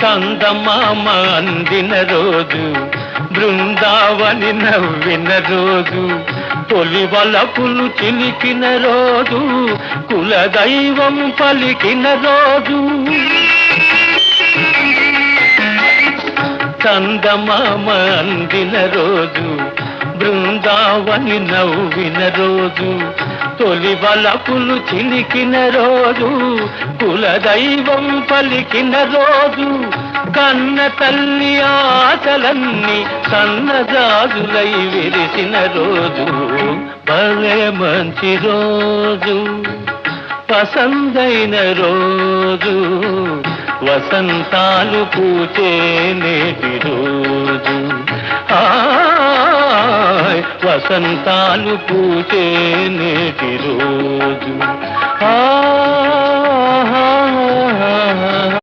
చందమామ అందిన రోజు, బృందావని నవ్విన రోజు, తొలి వలపులు చిలికిన రోజు, కులదైవం పలికిన రోజు. చందమామ అందిన రోజు, బృందావని నవ్విన రోజు, తొలి వలపులు చిలికిన రోజు, కులదైవం పలికిన రోజు, కన్న తల్లి ఆశలన్నీ సన్నజాజులై విరిసిన రోజు. భలే మంచి రోజు, పసందైన రోజు, వసంతాలు పూచే నేటి రోజు. వసంతాలు పూచే నేటి రోజు.